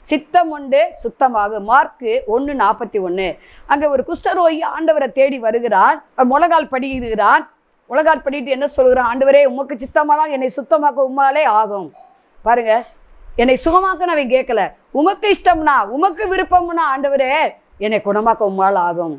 சித்தம் உண்டு சுத்தமாகும். மார்க்கு 1:41. அங்கே ஒரு குஷ்டரோகி ஆண்டவரை தேடி வருகிறான். முழங்கால் படிக்கிறான். முழங்கால் படிட்டு என்ன சொல்கிறான்? ஆண்டவரே, உமக்கு சித்தமானால் என்னை சுத்தமாக்க உம்மாலே ஆகும். பாருங்க, என்னை சுகமாக்க அவன் கேட்கல. உமக்கு இஷ்டம்னா, உமக்கு விருப்பம்னா ஆண்டவரே என்னை குணமாக்க உம்மால் ஆகும்.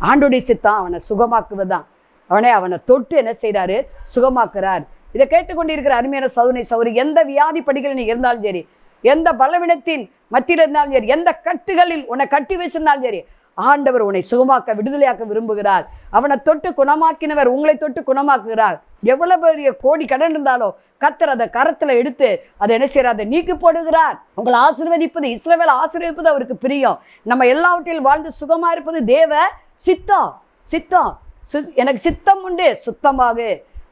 ஆண்டுடைய சித்தம் அவனை சுகமாக்குவதுதான். அவனை தொட்டு என்ன செய்கிறாரு? சுகமாக்குறார். இதை கேட்டுக்கொண்டிருக்கிற அருமையான சகோதரனே சகோதரி, எந்த வியாதி படிகளில் நீ இருந்தாலும் சரி, எந்த பலவீனத்தின் மத்தியில் இருந்தாலும் சரி, எந்த கட்டுகளில் உன்னை கட்டி வச்சிருந்தாலும் சரி, ஆண்டவர் உன்னை சுகமாக்க விடுதலையாக்க விரும்புகிறார். அவனை தொட்டு குணமாக்கினவர் உங்களை தொட்டு குணமாக்குகிறார். எவ்வளவு பெரிய கோடி கடன் இருந்தாலும் கர்த்தர் அதை கரத்தில் எடுத்து அதை என்ன செய்யறார்? அதை நீக்கி போடுகிறார். உங்களை ஆசீர்வதிப்பது, இஸ்ரவேலை ஆசீர்வதிப்பது அவருக்கு பிரியம். நம்ம எல்லாவற்றிலும் வாழ்ந்து சுகமா இருப்பது தேவ சித்தம். சித்தம் எனக்கு சித்தம் உண்டு சுத்தமாக.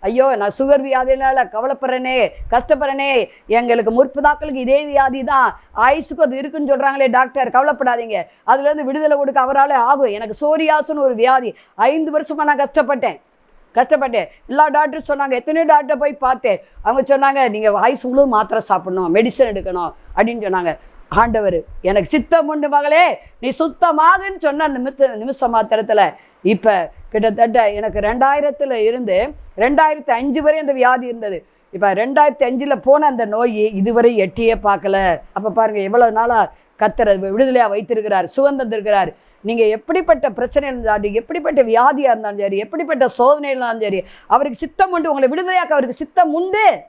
ஐயோ, நான் சுகர் வியாதினால கவலைப்படுறேனே, கஷ்டப்படுறேனே, எங்களுக்கு முற்பதாக்களுக்கு இதே வியாதி தான், ஆயுசுக்கு அது இருக்குன்னு சொல்கிறாங்களே டாக்டர், கவலைப்படாதீங்க, அதுலேருந்து விடுதலை கொடுக்க அவரால் ஆகும். எனக்கு சோரியாசுன்னு ஒரு வியாதி, 5 வருஷமாக நான் கஷ்டப்பட்டேன். எல்லா டாக்டரும் சொன்னாங்க, எத்தனையோ டாக்டர் போய் பார்த்தேன். அவங்க சொன்னாங்க, நீங்கள் ஆயுசு முழுவதும் மாத்திரை சாப்பிடணும், மெடிசன் எடுக்கணும் அப்படின்னு சொன்னாங்க. ஆண்டவர் எனக்கு சித்தம் உண்டு மகளே, நீ சுத்தமாகன்னு சொன்ன நிமிஷ மாத்திரத்தில் இப்போ கிட்டத்தட்ட எனக்கு 2000 இருந்து 2005 வரை அந்த வியாதி இருந்தது. இப்போ 2005 போன அந்த நோய் இதுவரை எட்டியே பார்க்கல. அப்போ பாருங்கள், எவ்வளோ நாளாக கர்த்தர் விடுதலையாக வைத்திருக்கிறார், சுகம் தந்திருக்கிறார். நீங்கள் எப்படிப்பட்ட பிரச்சனை இருந்தாலும், எப்படிப்பட்ட வியாதியாக இருந்தாலும் சரி, எப்படிப்பட்ட சோதனை இருந்தாலும் சரி, அவருக்கு சித்தம் உண்டு. உங்களை விடுதலையாக்க அவருக்கு சித்தம் உண்டு.